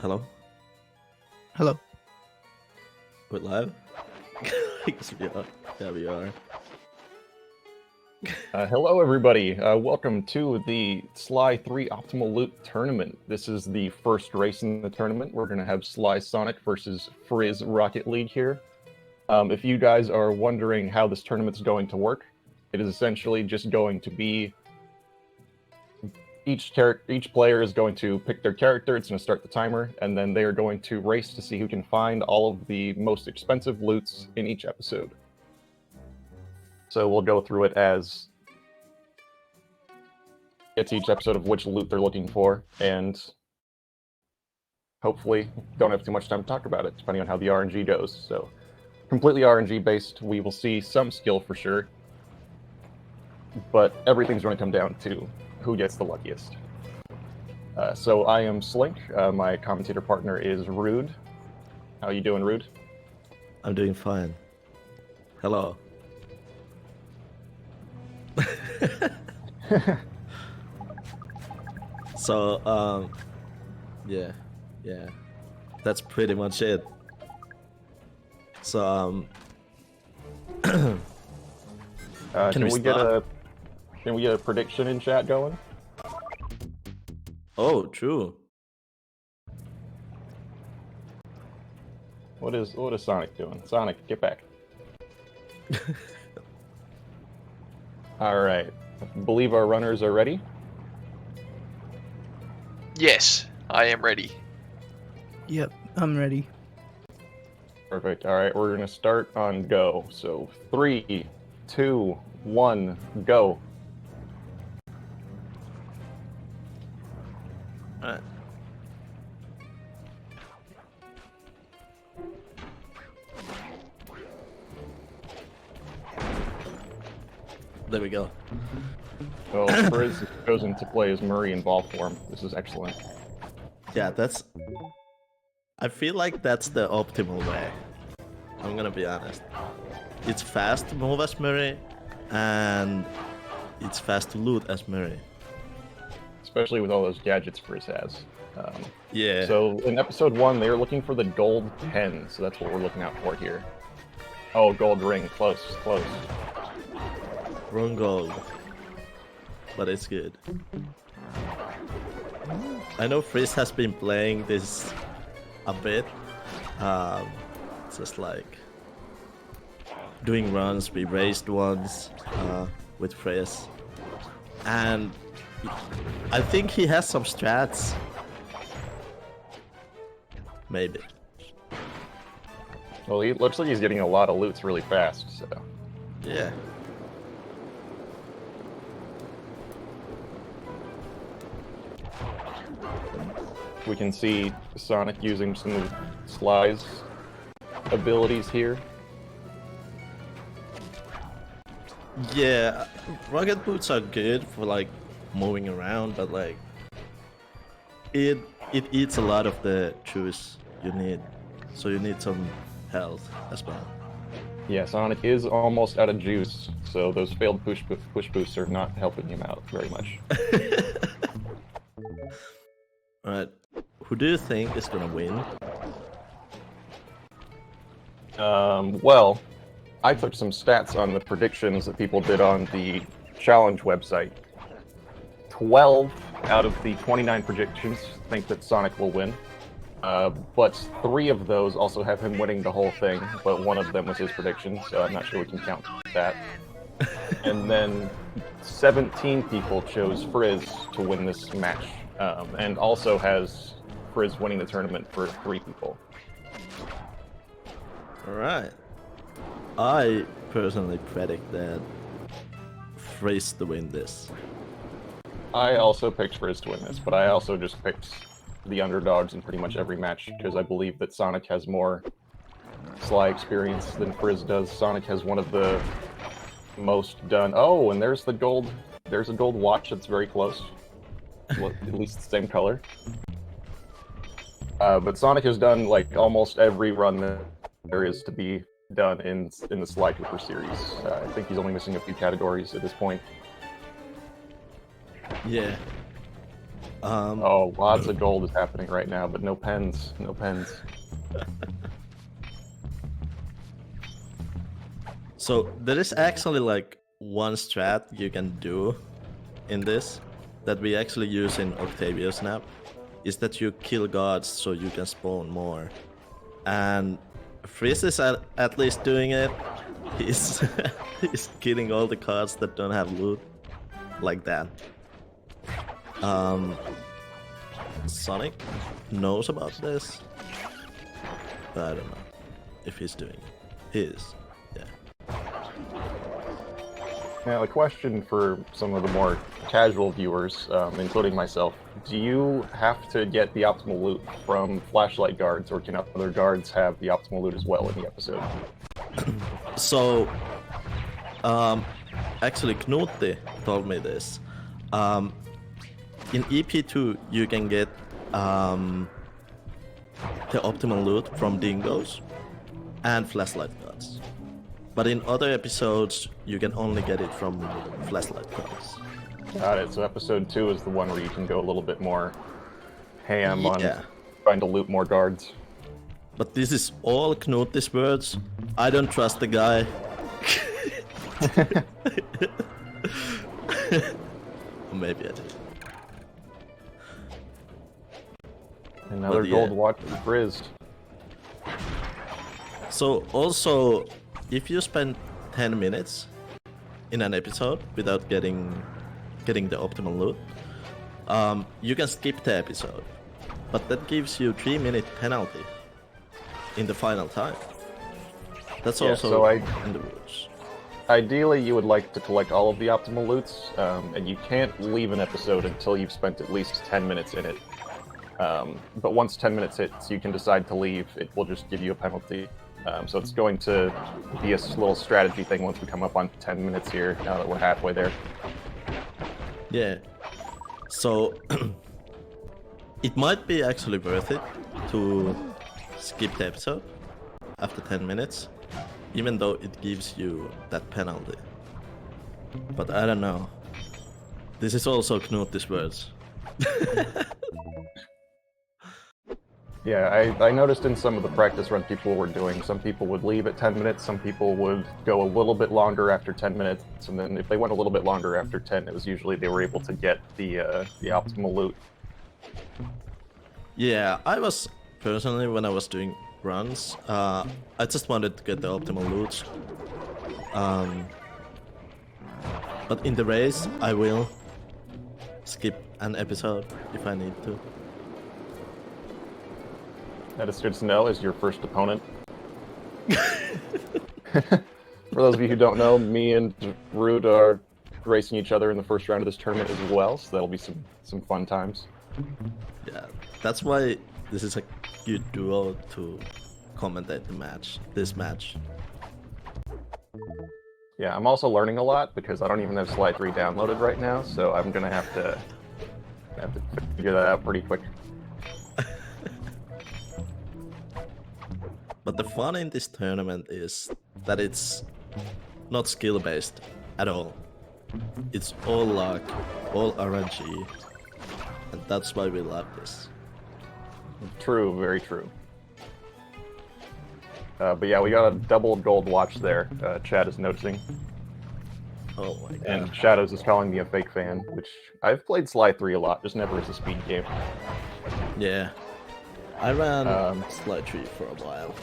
Hello? Hello. We're live? Yes, we are. Yeah, we are. Hello, everybody. Welcome to the Sly 3 Optimal Loot Tournament. This is the first race in the tournament. We're going to have Slysonic versus Frizz Rocket League here. If you guys are wondering how this tournament's going to work, it is essentially just going to be each player is going to pick their character. It's going to start the timer, and then they are going to race to see who can find all of the most expensive loots in each episode. So we'll go through it as it's each episode of which loot they're looking for, and hopefully don't have too much time to talk about it, depending on how the RNG goes. So completely RNG based. We will see some skill for sure, but everything's going to come down to who gets the luckiest. So I am Slink. My commentator partner is Rude. How you doing, Rude? I'm doing fine. Hello. So, yeah, that's pretty much it. So, can we get a prediction in chat going? Oh, true. What is Sonic doing? Sonic, get back. All right. I believe our runners are ready. Yes, I am ready. Yep, I'm ready. Perfect. All right, we're gonna start on go. So 3, 2, 1, go. All right. There we go. Well, Frizz has chosen to play as Murray in ball form. This is excellent. Yeah, I feel like that's the optimal way. I'm gonna be honest. It's fast to move as Murray, and it's fast to loot as Murray. Especially with all those gadgets Frizz has. Yeah. So in episode 1, they were looking for the gold 10, so that's what we're looking out for here. Oh, gold ring. Close. Wrong gold. But it's good. I know Frizz has been playing this a bit. Just like doing runs. We raced once with Frizz. And I think he has some strats. Maybe. Well, he looks like he's getting a lot of loots really fast, so... Yeah. We can see Sonic using some of Sly's abilities here. Yeah, rocket boots are good for like moving around, but like it eats a lot of the juice you need, so you need some health as well. Yeah, Sonic is almost out of juice, so those failed push boosts are not helping him out very much. Alright, who do you think is gonna win? Well, I took some stats on the predictions that people did on the challenge website. 12 out of the 29 predictions think that Sonic will win. But 3 of those also have him winning the whole thing, but one of them was his prediction, so I'm not sure we can count that. And then 17 people chose Frizz to win this match, and also has Frizz winning the tournament for 3 people. Alright. I personally predict that Frizz to win this. I also picked Frizz to win this, but I also just picked the underdogs in pretty much every match because I believe that Sonic has more Sly experience than Frizz does. Sonic has one of the most done. Oh, and there's the gold. There's a gold watch that's very close. Well, at least the same color. But Sonic has done like almost every run that there is to be done in the Sly Cooper series. I think he's only missing a few categories at this point. Yeah. Oh, lots of gold is happening right now, but no pens. No pens. So there is actually like one strat you can do in this that we actually use in Octavio Snap is that you kill guards so you can spawn more. And Frizz is at least doing it. He's he's killing all the cards that don't have loot like that. Sonic knows about this, but I don't know if he's doing it. He is, yeah. Now, a question for some of the more casual viewers, including myself. Do you have to get the optimal loot from flashlight guards, or can other guards have the optimal loot as well in the episode? So, actually, Knuti told me this. In EP2, you can get the optimal loot from dingoes and flashlight guards. But in other episodes, you can only get it from flashlight guards. Got it. So episode 2 is the one where you can go a little bit more ham on Yeah. trying to loot more guards. But this is all Knuti's words. I don't trust the guy. Or maybe I did. Another But yeah. gold watch is Frizz. So also, if you spend 10 minutes in an episode without getting the optimal loot, you can skip the episode. But that gives you 3-minute penalty in the final time. That's Yeah, also so in the rules. Ideally, you would like to collect all of the optimal loots, and you can't leave an episode until you've spent at least 10 minutes in it. But once 10 minutes hits, you can decide to leave. It will just give you a penalty. So it's going to be a little strategy thing once we come up on 10 minutes here, now that we're halfway there. Yeah. So it might be actually worth it to skip the episode after 10 minutes, even though it gives you that penalty. But I don't know. This is also Knuti's words. Yeah, I noticed in some of the practice run people were doing, some people would leave at 10 minutes, some people would go a little bit longer after 10 minutes, and then if they went a little bit longer after 10, it was usually they were able to get the optimal loot. Yeah, I was personally, when I was doing runs, I just wanted to get the optimal loot. But in the race, I will skip an episode if I need to. That is good to know as your first opponent. For those of you who don't know, me and Root are racing each other in the first round of this tournament as well, so that'll be some fun times. Yeah, that's why this is a good duo to commentate this match. Yeah, I'm also learning a lot because I don't even have Sly 3 downloaded right now, so I'm gonna have to figure that out pretty quick. But the fun in this tournament is that it's not skill-based at all. It's all luck, all RNG, and that's why we love this. True, very true. But yeah, we got a double gold watch there. Chad is noticing. Oh my god. And Shadows is calling me a fake fan, which I've played Sly 3 a lot, just never as a speed game. Yeah. I ran Sly 3 for a while.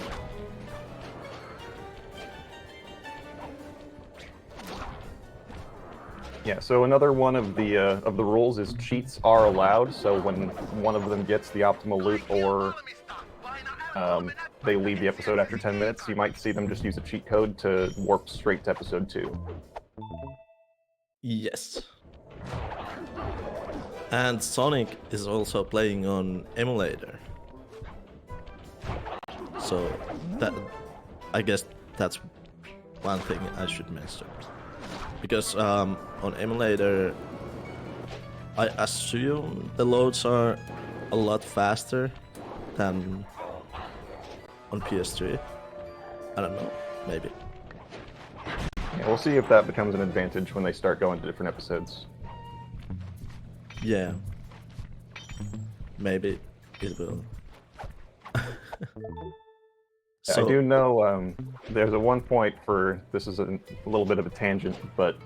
Yeah, so another one of the rules is cheats are allowed, so when one of them gets the optimal loot or they leave the episode after 10 minutes, you might see them just use a cheat code to warp straight to episode 2. Yes. And Sonic is also playing on emulator. So that, I guess that's one thing I should mention. Because on emulator, I assume the loads are a lot faster than on PS3. I don't know, maybe. Yeah, we'll see if that becomes an advantage when they start going to different episodes. Yeah. Maybe it will. I do know there's a one point for, this is a little bit of a tangent, but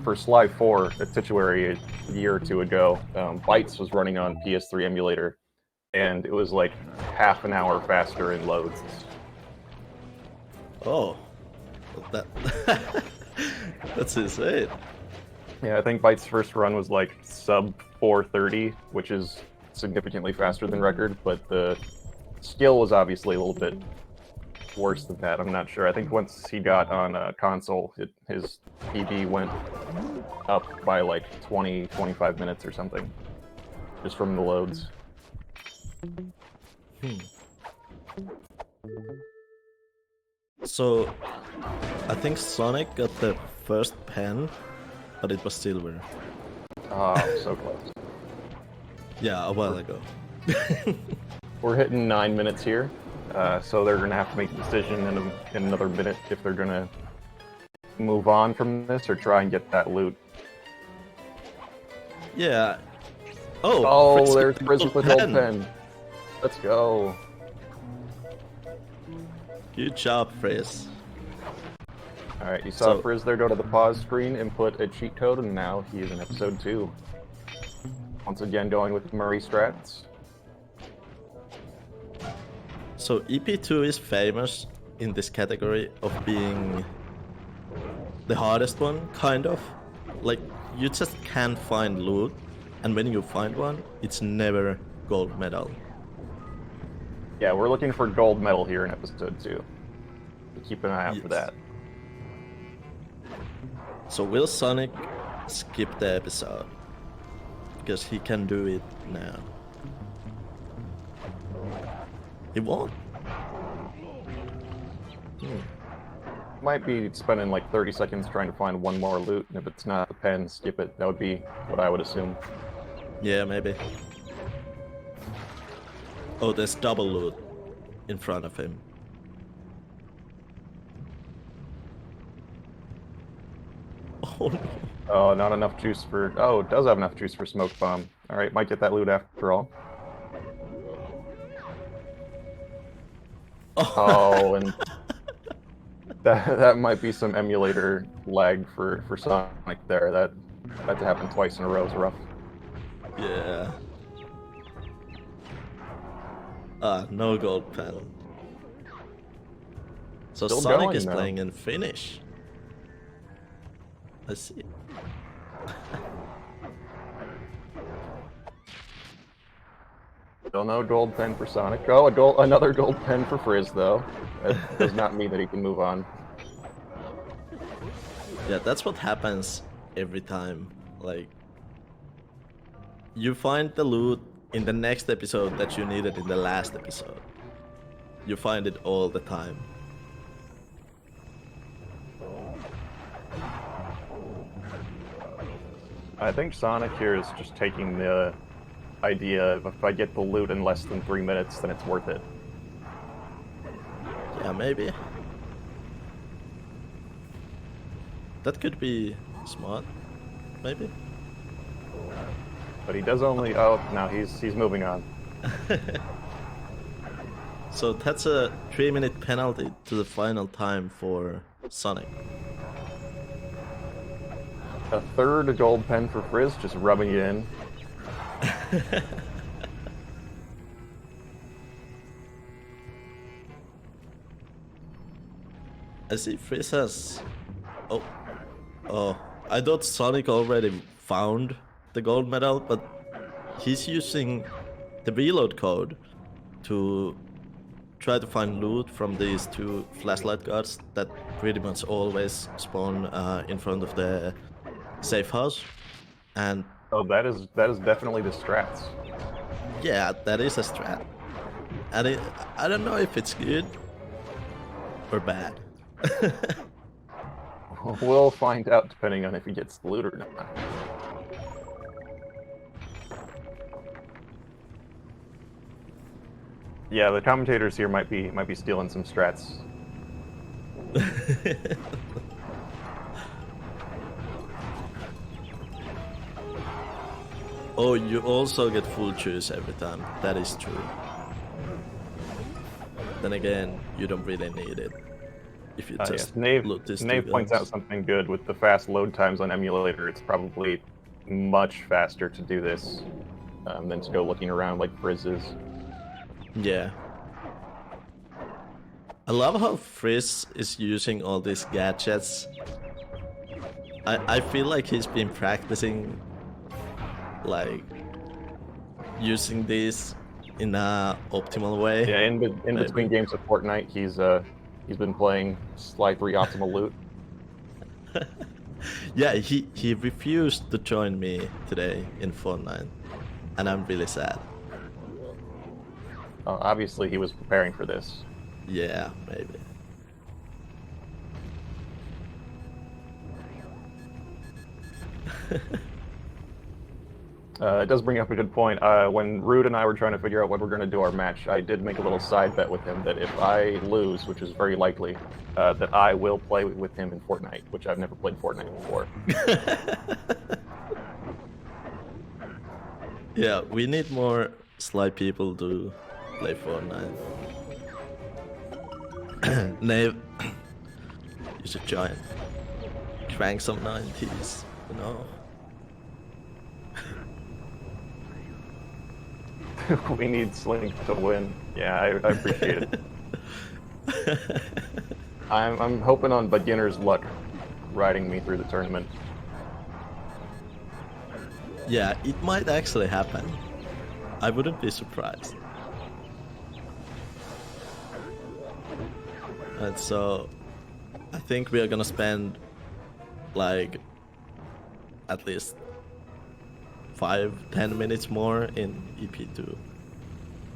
for Sly 4 at Tituary a year or two ago, Bytes was running on PS3 emulator, and it was like half an hour faster in loads. Oh, that that's insane. Yeah, I think Bytes' first run was like sub 430, which is significantly faster than record, but the skill was obviously a little bit worse than that. I'm not sure. I think once he got on a console, his PB went up by like 20-25 minutes or something, just from the loads. So, I think Sonic got the first pen, but it was silver. Ah, so close. Yeah, a while ago. We're hitting 9 minutes here, so they're going to have to make a decision in another minute if they're going to move on from this or try and get that loot. Yeah. Oh, Oh, there's Frizz with the gold pen. Let's go. Good job, Frizz. Alright, you saw So- Frizz there go to the pause screen, input a cheat code, and now he is in episode 2. Once again going with Murray strats. So EP2 is famous in this category of being the hardest one, kind of. Like, you just can't find loot, and when you find one, it's never gold medal. Yeah, we're looking for gold medal here in episode 2. So keep an eye out for Yes. that. So will Sonic skip the episode? Because he can do it now. He won't. Might be spending like 30 seconds trying to find one more loot, and if it's not the pen, skip it. That would be what I would assume. Yeah, maybe. Oh, there's double loot in front of him. Oh no. Oh, not enough juice for... Oh, it does have enough juice for smoke bomb. Alright, might get that loot after all. Oh, and that might be some emulator lag for Sonic there. That to happen twice in a row is rough. Yeah. No gold pen. So Still Sonic going, is though. playing in Finnish. I see. Still no gold pen for Sonic. Oh, another gold pen for Frizz, though. That does not mean that he can move on. Yeah, that's what happens every time. Like, you find the loot in the next episode that you needed in the last episode. You find it all the time. I think Sonic here is just taking the idea of if I get the loot in less than 3 minutes, then it's worth it. Yeah, maybe. That could be smart. Maybe. But he does only. Oh, no, he's moving on. So that's a 3-minute penalty to the final time for Sonic. A third gold pen for Frizz, just rubbing it in. I see Frizz has... Oh. Oh. I thought Sonic already found the gold medal, but he's using the reload code to try to find loot from these 2 flashlight guards that pretty much always spawn in front of the safe house. And Oh, that is definitely the strats. yeah, that is a strat. And I don't know if it's good or bad. We'll find out depending on if he gets the loot or not. Yeah, the commentators here might be stealing some strats. Oh, you also get full choose every time. That is true. Then again, you don't really need it. If you just Yes. Nave points out something good with the fast load times on emulator. It's probably much faster to do this than to go looking around like Frizz is. Yeah. I love how Frizz is using all these gadgets. I feel like he's been practicing, like, using these in a optimal way. Yeah, in between games of Fortnite, he's been playing Sly 3 Optimal Loot. Yeah, he refused to join me today in Fortnite, and I'm really sad. Obviously, he was preparing for this. Yeah, maybe. It does bring up a good point. When Rude and I were trying to figure out when we're going to do our match, I did make a little side bet with him that if I lose, which is very likely, that I will play with him in Fortnite, which I've never played Fortnite before. Yeah, we need more Sly people to play Fortnite. Nave, you should join. Crank some 90s, you know? We need Slink to win. Yeah, I appreciate it. I'm hoping on beginner's luck riding me through the tournament. Yeah, it might actually happen. I wouldn't be surprised. And so, I think we are gonna spend, like, at least 5-10 minutes more in EP2.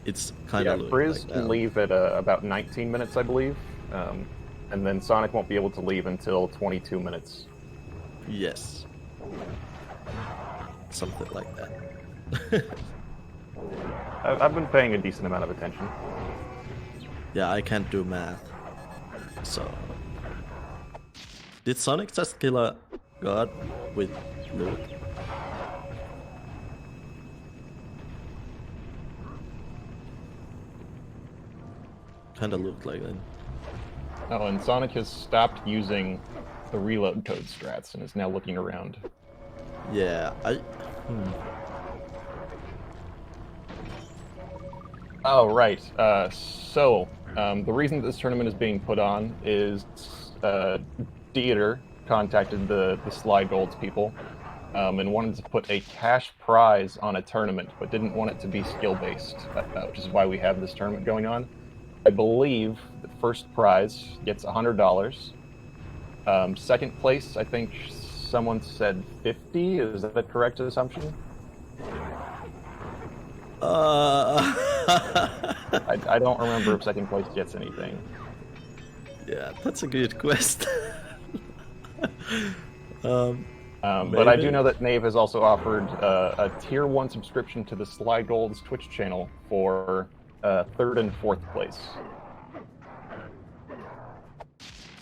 It's kind of Frizz can leave at about 19 minutes, I believe, and then Sonic won't be able to leave until 22 minutes. Yes. Something like that. I've been paying a decent amount of attention. Yeah, I can't do math. So... Did Sonic just kill a god with loot? Kinda looked like that. Oh, and Sonic has stopped using the reload code strats and is now looking around. Yeah, Oh, right. The reason that this tournament is being put on is Dieter contacted the SlyGolds people and wanted to put a cash prize on a tournament, but didn't want it to be skill-based, which is why we have this tournament going on. I believe the first prize gets $100. Second place, I think someone said 50. Is that a correct assumption? I don't remember if second place gets anything. Yeah, that's a good quest. But I do know that Nave has also offered a tier 1 subscription to the SlyGolds Twitch channel for 3rd and 4th place.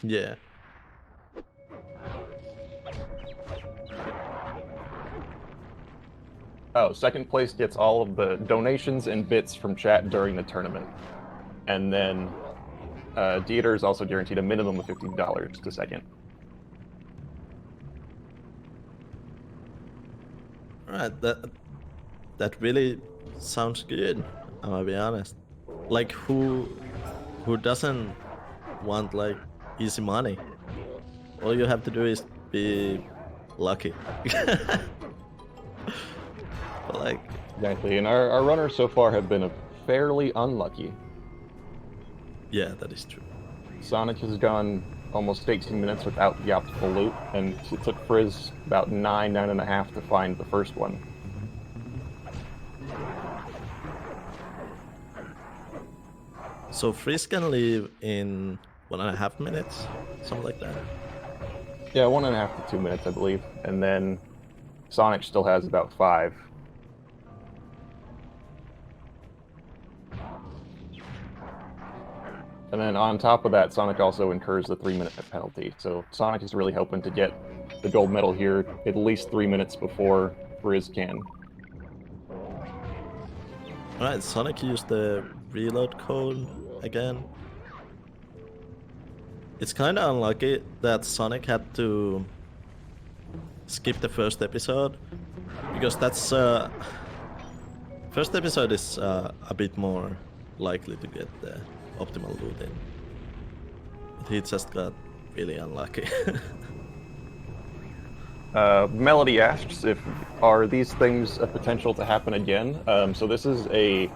Yeah. Oh, second place gets all of the donations and bits from chat during the tournament. And then Dieter is also guaranteed a minimum of $50 to second. Alright, that really sounds good, I'm gonna be honest. Like who doesn't want like easy money? All you have to do is be lucky. But like, Exactly, and our runners so far have been fairly unlucky. yeah, that is true. Sonic has gone almost 18 minutes without the optimal loot, and it took Frizz about 9.5 to find the first one. So Freeze can leave in 1.5 minutes, something like that. Yeah, 1.5 to 2 minutes, I believe, and then Sonic still has about 5. And then on top of that, Sonic also incurs the 3-minute penalty. So Sonic is really hoping to get the gold medal here at least 3 minutes before Frizz can. Alright, Sonic used the reload code again. It's kinda unlucky that Sonic had to skip the first episode, because that's first episode is a bit more likely to get the optimal loot in. But he just got really unlucky. Melody asks if are these things a potential to happen again. So this is a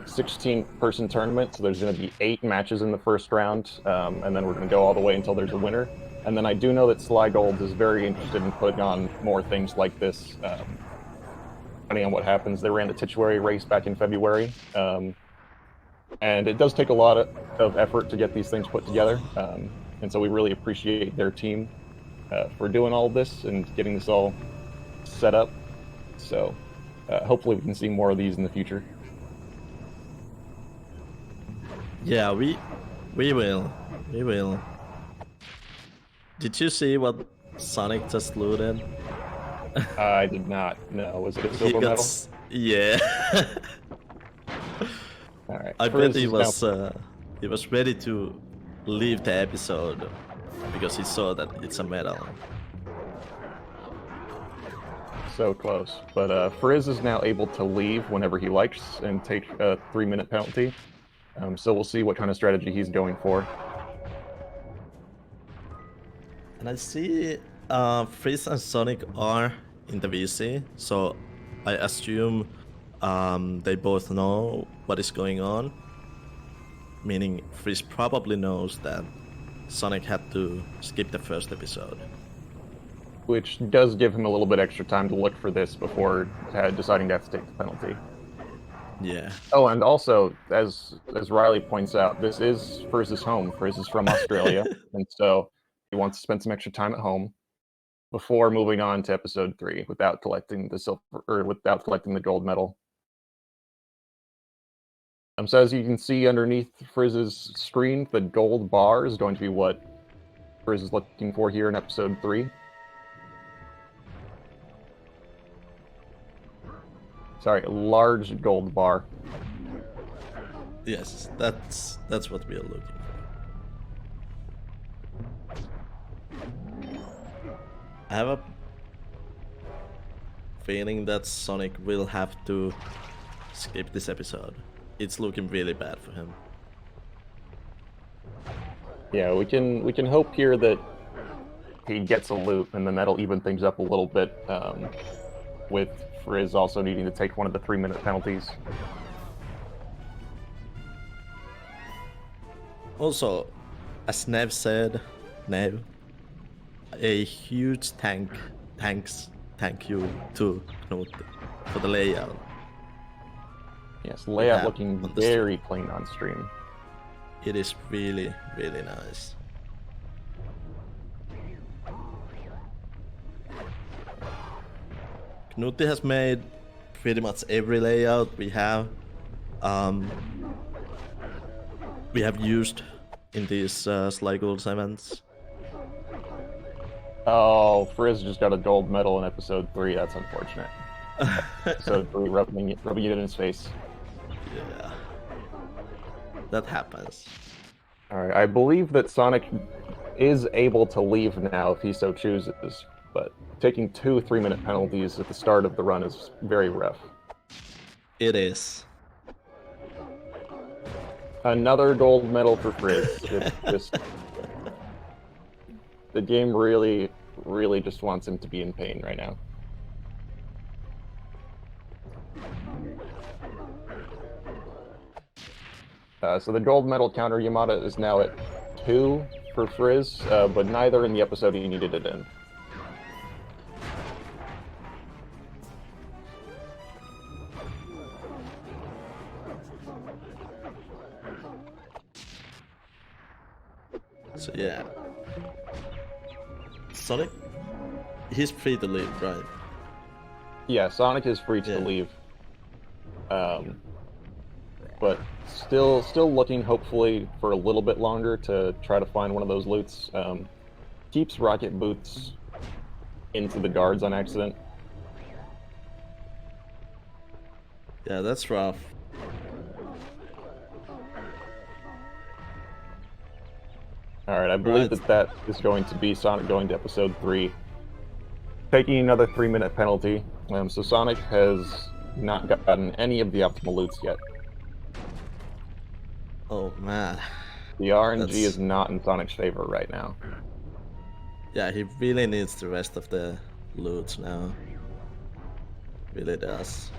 16-person tournament, so there's going to be 8 matches in the first round, and then we're going to go all the way until there's a winner. And then I do know that SlyGolds is very interested in putting on more things like this, depending on what happens. They ran the tituary race back in February, and it does take a lot of effort to get these things put together, and so we really appreciate their team for doing all of this and getting this all set up. So hopefully we can see more of these in the future. Yeah, we will. We will. Did you see what Sonic just looted? I did not. No, was it a He silver medal? got yeah. All right. I Frizz bet he is was ready to leave the episode because he saw that it's a medal. so close, but Frizz is now able to leave whenever he likes and take a 3-minute penalty. So we'll see what kind of strategy he's going for. And I see Frizz and Sonic are in the VC, so I assume they both know what is going on. Meaning Frizz probably knows that Sonic had to skip the first episode. Which does give him a little bit extra time to look for this before deciding to have to take the penalty. Yeah. Oh, and also, as Riley points out, this is Frizz's home. Frizz is from Australia, and so he wants to spend some extra time at home before moving on to episode 3 without collecting the silver or without collecting the gold medal. So as you can see underneath Frizz's screen, the gold bar is going to be what Frizz is looking for here in episode 3. Sorry, a large gold bar. Yes, that's what we are looking for. I have a feeling that Sonic will have to skip this episode. It's looking really bad for him. Yeah, we can hope here that he gets a loot, and then that'll even things up a little bit, with Frizz also needing to take one of the 3-minute penalties. Also, as Nev said, a huge thank you to Knut for the layout. Yes, layout Yeah, looking on the very clean on stream. It is really, really nice. Knuti has made pretty much every layout we have used in these SlyGolds events. Oh, Frizz just got a gold medal in episode 3. That's unfortunate. Episode 3, rubbing it in his face. Yeah. That happens. Alright, I believe that Sonic is able to leave now if he so chooses, but taking 2 3-minute penalties at the start of the run is very rough. It is. Another gold medal for Frizz. It's just... The game really just wants him to be in pain right now. So the gold medal counter Yamada is now at 2 for Frizz, but neither in the episode he needed it in. So yeah. Sonic, he's free to leave, right? Yeah, Sonic is free to Yeah. leave. But still looking hopefully for a little bit longer to try to find one of those loots. Keeps rocket boots into the guards on accident. Yeah, that's rough. Alright, I believe Right. that is going to be Sonic going to episode 3. Taking another 3-minute penalty. So Sonic has not gotten any of the optimal loots yet. Oh man. The RNG That's- is not in Sonic's favor right now. Yeah, he really needs the rest of the loot now. Really does.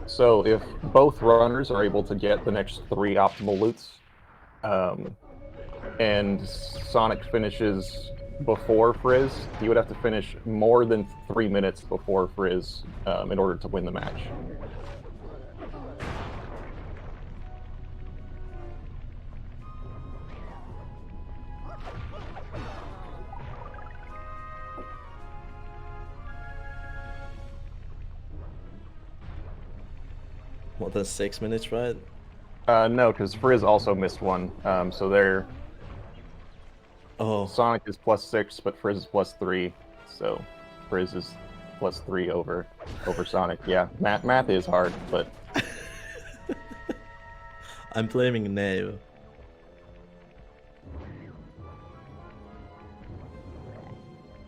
So if both runners are able to get the next 3 optimal loots, and Sonic finishes before Frizz, he would have to finish more than 3 minutes before Frizz in order to win the match. More than 6 minutes, right? No, because Frizz also missed one. So they're Oh, Sonic is +6, but Frizz is +3. So Frizz is +3 over Sonic. Yeah, math is hard, but I'm blaming Nave.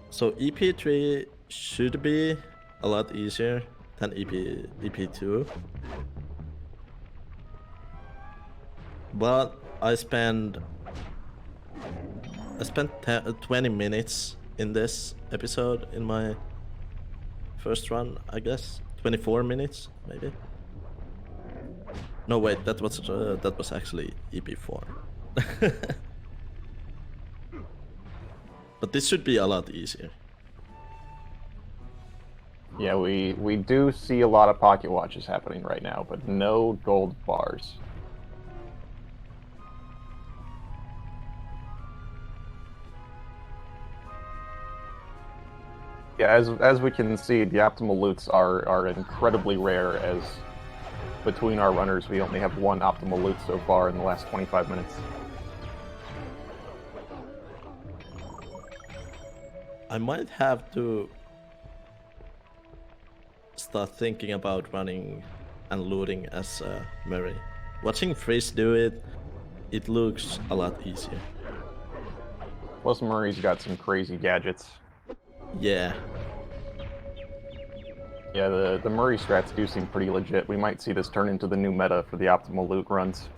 So EP3 should be a lot easier than EP2. But I spent 20 minutes in this episode in my first run, I guess. 24 minutes, maybe. No, wait, that was actually EP4. But this should be a lot easier. yeah, we do see a lot of pocket watches happening right now, but no gold bars. Yeah, as we can see, the optimal loots are incredibly rare, as between our runners we only have 1 optimal loot so far in the last 25 minutes. I might have to start thinking about running and looting as Murray. Watching Frizz do it, it looks a lot easier. Plus Murray's got some crazy gadgets. Yeah. Yeah, the Murray strats do seem pretty legit. We might see this turn into the new meta for the optimal loot runs.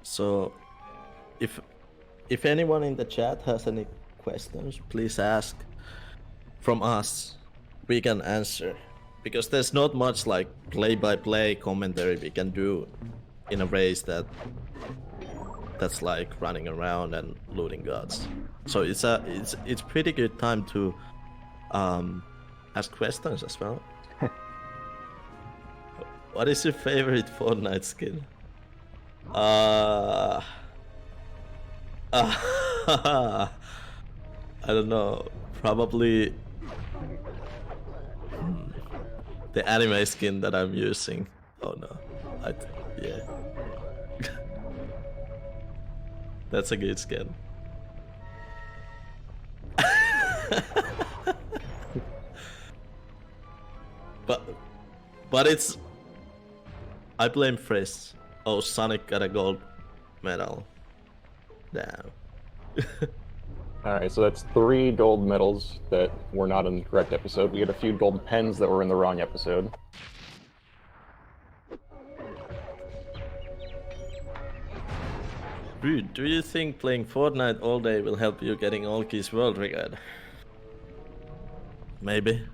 So, if anyone in the chat has any questions, please ask. From us, we can answer, because there's not much like play-by-play commentary we can do in a race that's like running around and looting gods. So it's pretty good time to ask questions as well. What is your favorite Fortnite skin? I don't know. Probably the anime skin that I'm using. Oh no. Yeah. That's a good skin. But it's... I blame Frizz. Oh, Sonic got a gold medal. Damn. Alright, so that's 3 gold medals that were not in the correct episode. We had a few gold pens that were in the wrong episode. Dude, do you think playing Fortnite all day will help you getting Olki's world record? Maybe.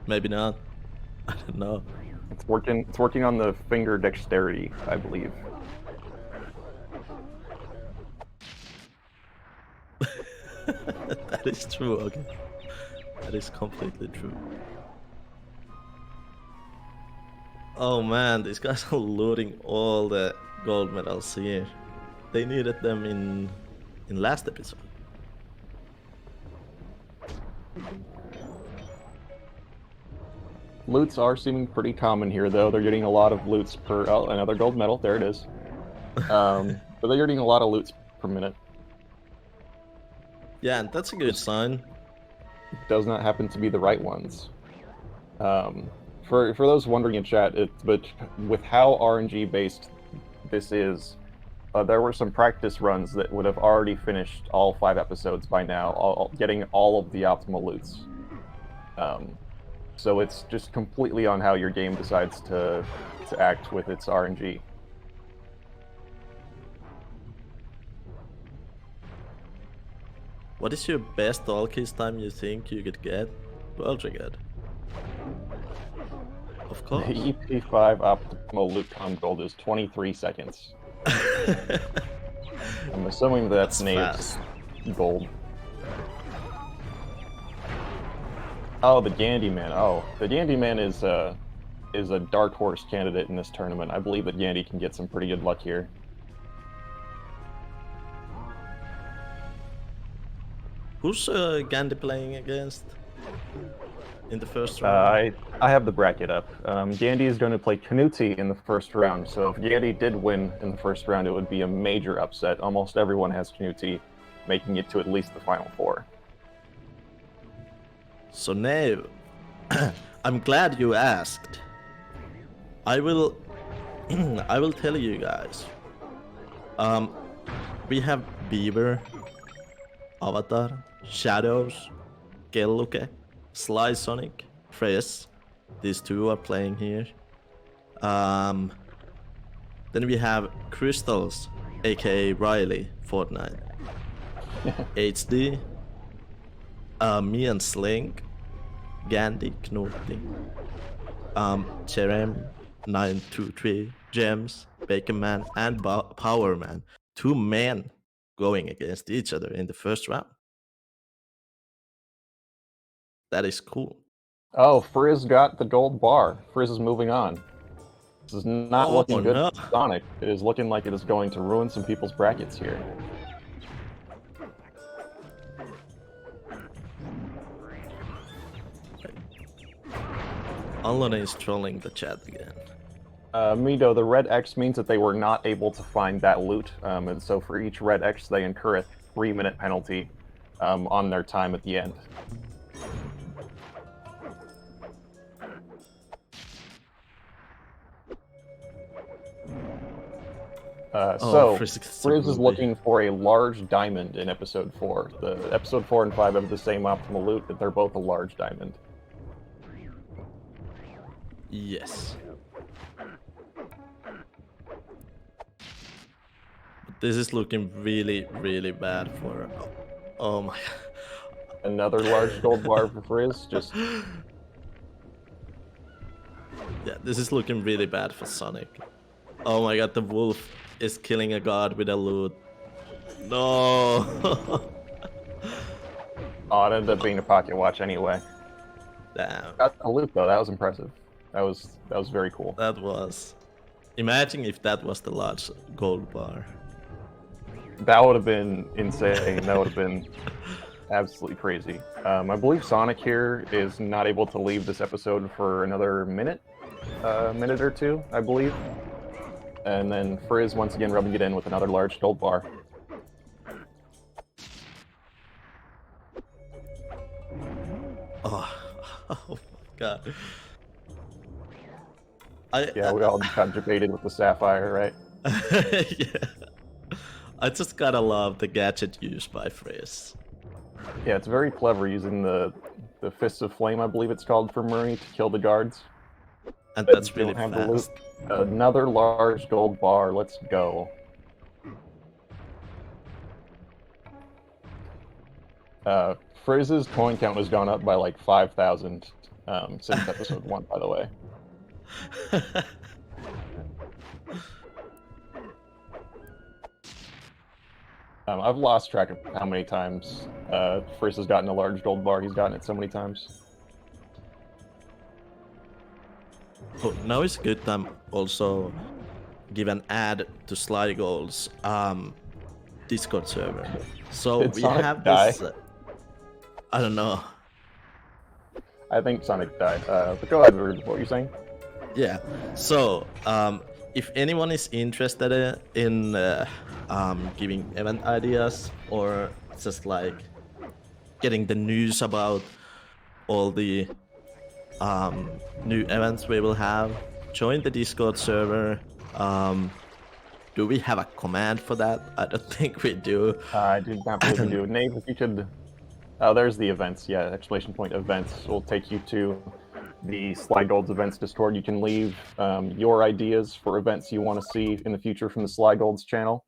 Maybe not. I don't know. It's working on the finger dexterity, I believe. That is true, okay. That is completely true. Oh man, these guys are looting all the gold medals here. They needed them in last episode. Loots are seeming pretty common here, though. They're getting a lot of loots per... Oh, another gold medal. There it is. But they're getting a lot of loots per minute. Yeah, and that's a good sign. It does not happen to be the right ones. For those wondering in chat, but with how RNG based this is, there were some practice runs that would have already finished all 5 episodes by now, getting all of the optimal loots. So it's just completely on how your game decides to act with its RNG. What is your best Olki's time you think you could get? World record. Of course. The EP5 optimal loot com gold is 23 seconds. I'm assuming that's Nave's gold. Oh, the Gandy Man. Oh, the Gandy Man is a dark horse candidate in this tournament. I believe that Gandy can get some pretty good luck here. Who's Gandhi playing against in the first round? I have the bracket up. Gandy is going to play Kanuti in the first round, so if Gandy did win in the first round, it would be a major upset. Almost everyone has Kanuti, making it to at least the final 4. So Nave, I'm glad you asked. I will tell you guys. We have Beaver, Avatar, Shadows, Kelluke, Slysonic, Frizz. These 2 are playing here. Then we have Crystals, aka Riley, Fortnite. HD, me and Slink, Gandhi, Knoti, Cherem, 923, Gems, Bakerman, and Powerman. 2 men going against each other in the first round. That is cool. Oh, Frizz got the gold bar. Frizz is moving on. This is not looking good no. for Sonic. It is looking like it is going to ruin some people's brackets here. Alana is trolling the chat again. Mido, the red X means that they were not able to find that loot, and so for each red X, they incur a 3-minute penalty on their time at the end. Frizz is looking for a large diamond in episode 4. The episode 4 and 5 have the same optimal loot, but they're both a large diamond. Yes. This is looking really, really bad for... Oh my god. Another large gold bar for Frizz, just... Yeah, this is looking really bad for Sonic. Oh my god, the wolf is killing a god with a loot. No! Oh, it ended up being a pocket watch anyway. Damn. Got the loot though, that was impressive. That was very cool. That was... Imagine if that was the large gold bar. That would have been insane. That would have been absolutely crazy. I believe Sonic here is not able to leave this episode for another minute or two, I believe. And then Frizz once again rubbing it in with another large gold bar. Oh, oh my god. Yeah, we all got debated with the Sapphire, right? Yeah. I just gotta love the gadget used by Frizz. Yeah, it's very clever using the Fists of Flame, I believe it's called, for Murray to kill the guards. And that that's really don't have the loot. fast. Another large gold bar, let's go. Frizz's coin count has gone up by like 5,000 since episode 1, by the way. I've lost track of how many times Frizz has gotten a large gold bar. He's gotten it so many times. Oh, now is a good time also give an ad to SlyGolds Discord server. So Did we Sonic have die? this. I don't know. I think Sonic died. But go ahead, Rude. What were you saying? Yeah. So if anyone is interested in giving event ideas or just like getting the news about all the new events we will have, join the Discord server. Do we have a command for that? I don't think we do. I do not believe we do. Nave, if you could... Oh, there's the events. Yeah, exclamation point events will take you to the SlyGolds events Discord. You can leave your ideas for events you want to see in the future from the SlyGolds channel.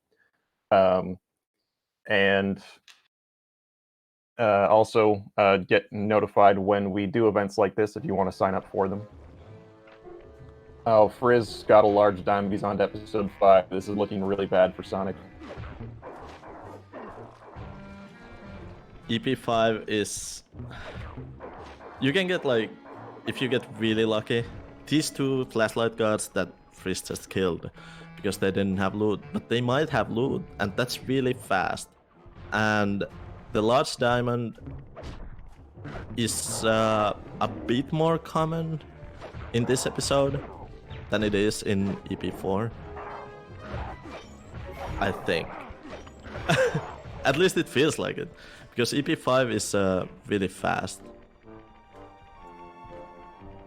And also get notified when we do events like this if you want to sign up for them. Oh, Frizz got a large diamond. He's on to episode 5. This is looking really bad for Sonic. EP5 is... You can get like, if you get really lucky, these 2 flashlight guards that Frizz just killed because they didn't have loot, but they might have loot, and that's really fast. And the large diamond is a bit more common in this episode than it is in EP4. I think. At least it feels like it. Because EP5 is really fast.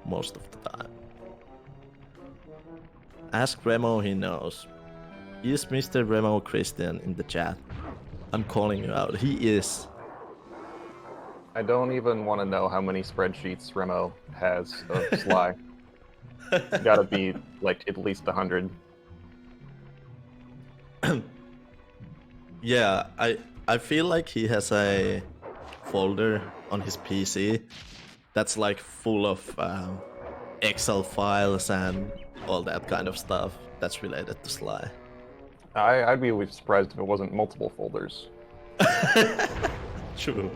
Most of the time. Ask Remo, he knows. Is Mr. Remo Christian in the chat? I'm calling you out. He is. I don't even want to know how many spreadsheets Remo has of Sly. It's gotta be like at least 100. Yeah, I feel like he has a folder on his PC that's like full of Excel files and all that kind of stuff that's related to Sly. I'd be surprised if it wasn't multiple folders. True.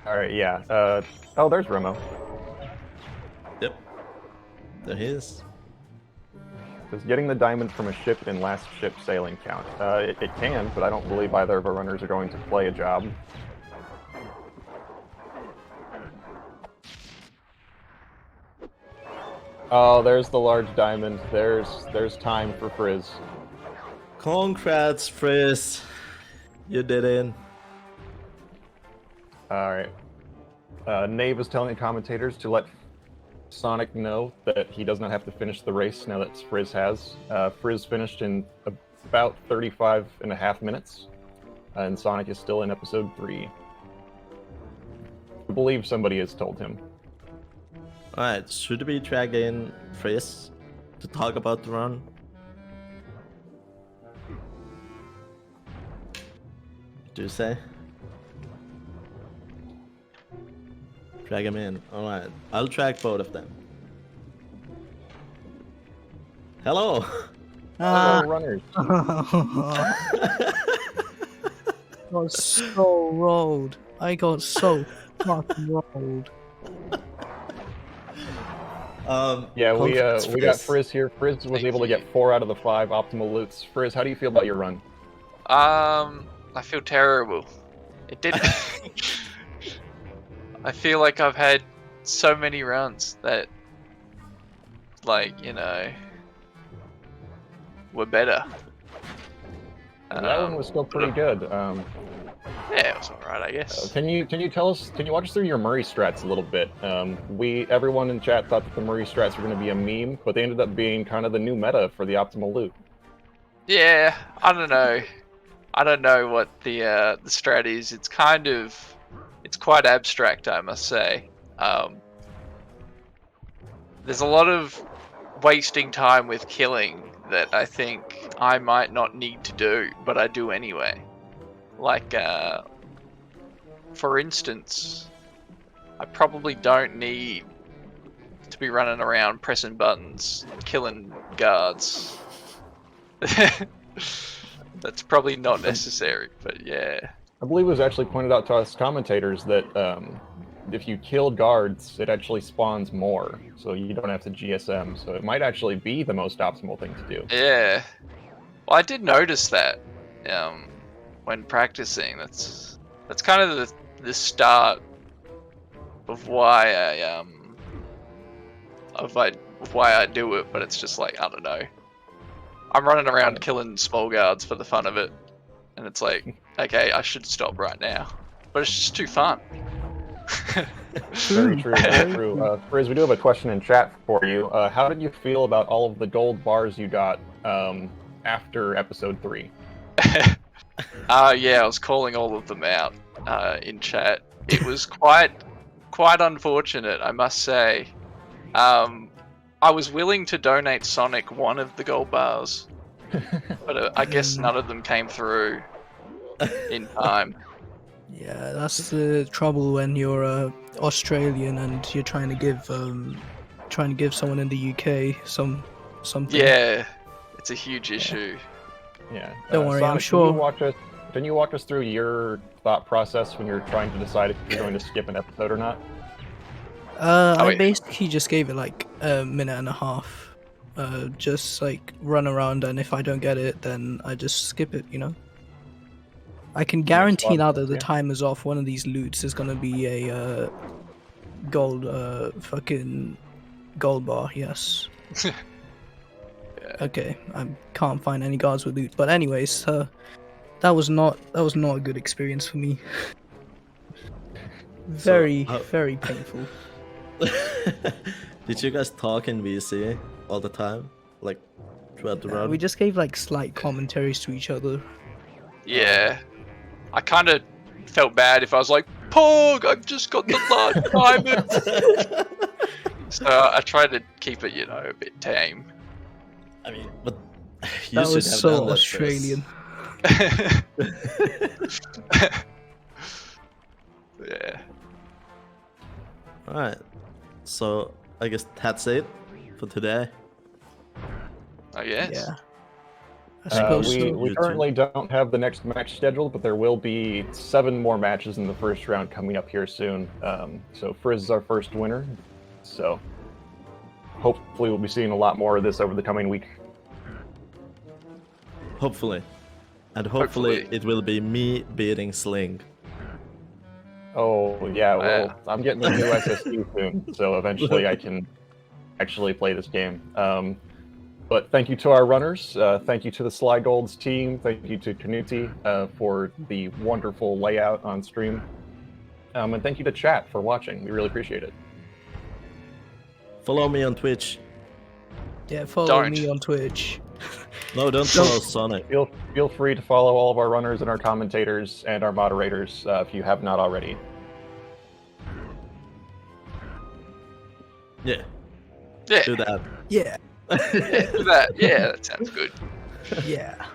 Alright, yeah. Oh, there's Remo. Yep. There he is. Does getting the diamond from a ship in last ship sailing count? It can, but I don't believe either of our runners are going to play a job. Oh, there's the large diamond. There's time for Frizz. Congrats, Frizz. You did it. Alright. Nave is telling the commentators to let Sonic know that he does not have to finish the race now that Frizz has. Frizz finished in about 35.5 minutes, and Sonic is still in episode 3. I believe somebody has told him. Alright, should we drag in Frizz to talk about the run? Do you say? Drag him in. Alright, I'll drag both of them. Hello! Hello, runners. Got so rolled. I got so fucking rolled. Yeah, we congrats, we got Frizz here. Frizz was Thank able to you. get 4 out of the 5 optimal loots. Frizz, how do you feel about your run? I feel terrible. It didn't. I feel like I've had so many runs that, like, were better. That one was still pretty good. Yeah, it was alright, I guess. Can you walk us through your Murray strats a little bit? Everyone in chat thought that the Murray strats were going to be a meme, but they ended up being kind of the new meta for the optimal loot. Yeah, I don't know. I don't know what the strat is. It's quite abstract, I must say. There's a lot of wasting time with killing that I think I might not need to do, but I do anyway. Like, for instance, I probably don't need to be running around pressing buttons, killing guards. That's probably not necessary, but yeah. I believe it was actually pointed out to us commentators that if you kill guards, it actually spawns more, so you don't have to GSM. So it might actually be the most optimal thing to do. Yeah. Well, I did notice that when practicing. That's kind of the start of why I do it. But it's just like, I don't know. I'm running around killing small guards for the fun of it, and it's like, okay, I should stop right now, but it's just too fun. Very true, very true. Frizz, we do have a question in chat for you. How did you feel about all of the gold bars you got after episode 3? Yeah, I was calling all of them out in chat. It was quite unfortunate, I must say. I was willing to donate Sonic one of the gold bars, but I guess none of them came through in time. Yeah, that's the trouble when you're Australian and you're trying to give someone in the UK something. Yeah, it's a huge issue. Yeah. Don't worry, Sonic, I'm sure. Can you walk us through your thought process when you're trying to decide if you're going to skip an episode or not? I basically just gave it like a minute and a half. Just like run around, and if I don't get it, then I just skip it, I can guarantee now that the timer's off, one of these loots is gonna be a gold fucking gold bar, yes. Yeah. Okay, I can't find any guards with loot. But anyways, that was not a good experience for me. Very painful. Did you guys talk in VC all the time? Like, throughout the run? We just gave like slight commentaries to each other. Yeah. I kind of felt bad if I was like, Pog, I've just got the last diamond. So I tried to keep it, a bit tame. I mean, but you That should was have so done that, Australian. Yeah. Alright, so I guess that's it for today. I guess. Yeah. I suppose We so. currently don't have the next match scheduled, but there will be 7 more matches in the first round coming up here soon. So Frizz is our first winner. So hopefully we'll be seeing a lot more of this over the coming week. Hopefully. And hopefully it will be me beating Sling. Oh, yeah, well, I'm getting a new SSD soon, so eventually I can actually play this game. But thank you to our runners, thank you to the SlyGolds team, thank you to Kanuti for the wonderful layout on stream, and thank you to chat for watching. We really appreciate it. Follow me on Twitch. Yeah, follow Don't. me on Twitch. No, don't follow Sonic. Feel free to follow all of our runners and our commentators and our moderators if you have not already. Yeah, Yeah. do that. Yeah. Do that. Yeah, that sounds good. Yeah.